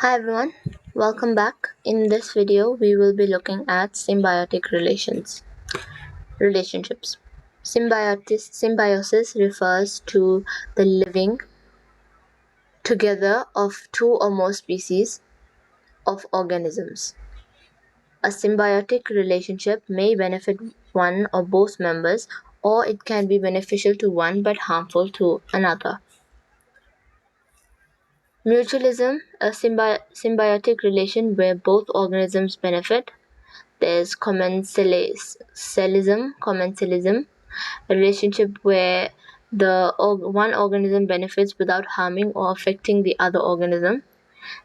Hi everyone, welcome back. In this video, we will be looking at symbiotic relationships. Symbiosis refers to the living together of two or more species of organisms. A symbiotic relationship may benefit one or both members, or it can be beneficial to one but harmful to another. Mutualism, a symbiotic relation where both organisms benefit. There's commensalism, a relationship where one organism benefits without harming or affecting the other organism.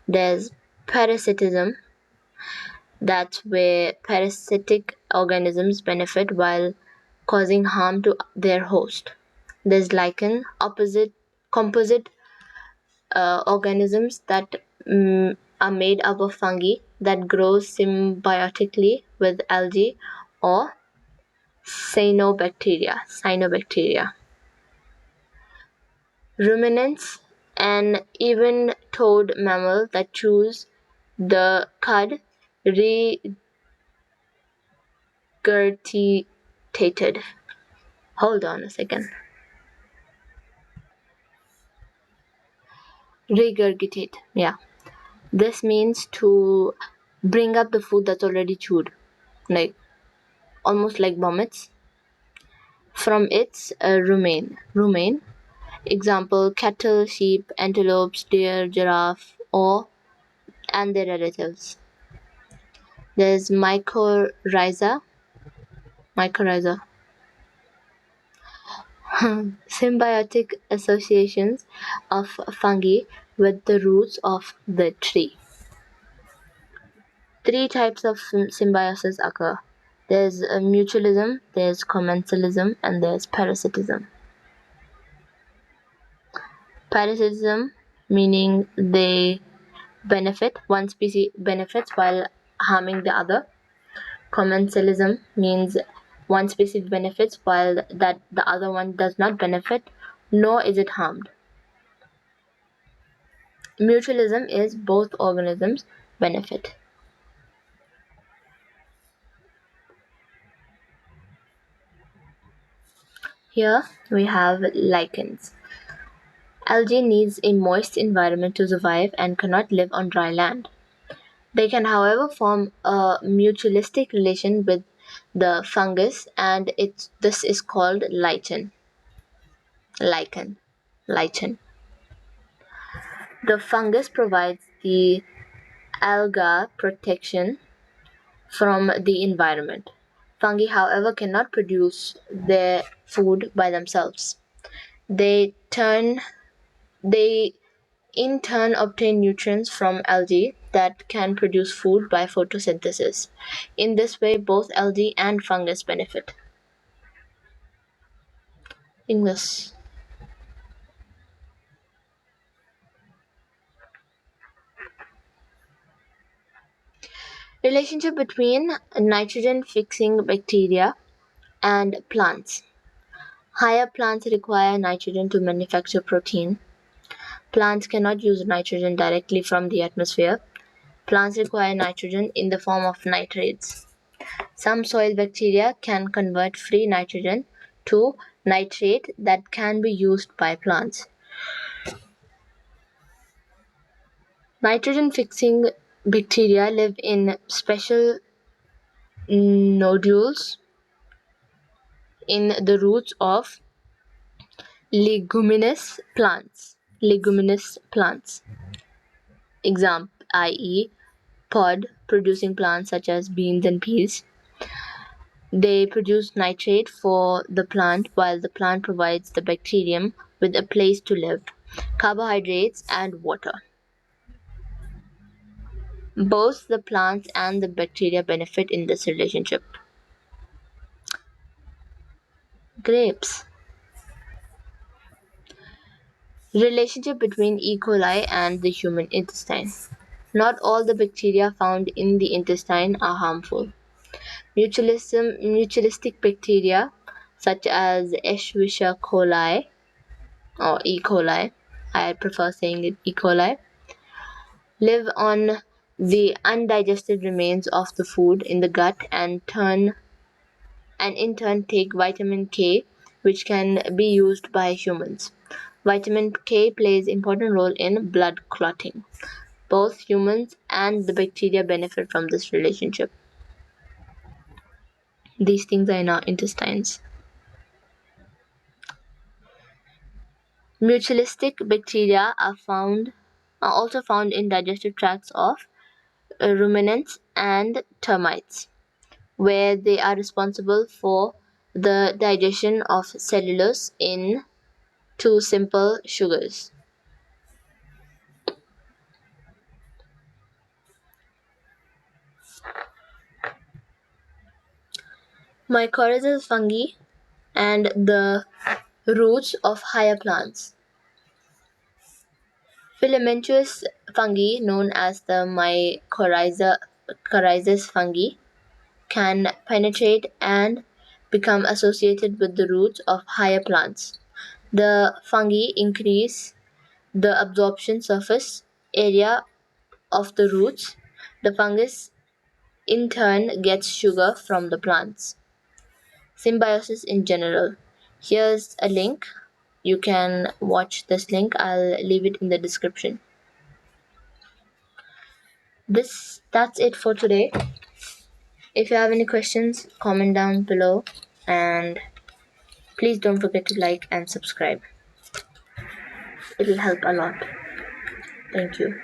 There's parasitism, that's where parasitic organisms benefit while causing harm to their host. There's composite organisms that are made up of fungi that grow symbiotically with algae or cyanobacteria. Ruminants, an even-toed mammal that chews the cud, regurgitated. Hold on a second. Regurgitate. Yeah. This means to bring up the food that's already chewed, like almost like vomits. From its rumain. Example: cattle, sheep, antelopes, deer, giraffe, and their relatives. There's mycorrhiza. Symbiotic associations of fungi with the roots of the tree. Three types of symbiosis occur. There's mutualism, there's commensalism, and there's parasitism. Parasitism meaning one species benefits while harming the other. Commensalism means one species benefits while the other one does not benefit, nor is it harmed. Mutualism is both organisms benefit. Here we have lichens. Algae needs a moist environment to survive and cannot live on dry land. They can, however, form a mutualistic relation with the fungus, and this is called lichen. Lichen. The fungus provides the alga protection from the environment. Fungi, however, cannot produce their food by themselves. They in turn obtain nutrients from algae that can produce food by photosynthesis. In this way, both algae and fungus benefit. English. Relationship between nitrogen-fixing bacteria and plants. Higher plants require nitrogen to manufacture protein. Plants cannot use nitrogen directly from the atmosphere. Plants require nitrogen in the form of nitrates. Some soil bacteria can convert free nitrogen to nitrate that can be used by plants. Nitrogen-fixing bacteria live in special nodules in the roots of leguminous plants. Example, i.e., pod-producing plants such as beans and peas. They produce nitrate for the plant while the plant provides the bacterium with a place to live, carbohydrates, and water. Both the plants and the bacteria benefit in this relationship. Grapes. Relationship between E. coli and the human intestine. Not all the bacteria found in the intestine are harmful. Mutualistic bacteria such as Escherichia coli or E. coli, I prefer saying it E. coli, live on the undigested remains of the food in the gut and in turn take vitamin K, which can be used by humans. Vitamin K plays important role in blood clotting. Both humans and the bacteria benefit from this relationship. These things are in our intestines. Mutualistic bacteria are also found in digestive tracts of ruminants and termites, where they are responsible for the digestion of cellulose into simple sugars. Mycorrhizal fungi and the roots of higher plants. Filamentous fungi, known as the mycorrhizous fungi, can penetrate and become associated with the roots of higher plants. The fungi increase the absorption surface area of the roots. The fungus in turn gets sugar from the plants. Symbiosis in general. Here's a link. You can watch this link. I'll leave it in the description. That's it for today. If you have any questions, comment down below and please don't forget to like and subscribe. It'll help a lot. Thank you.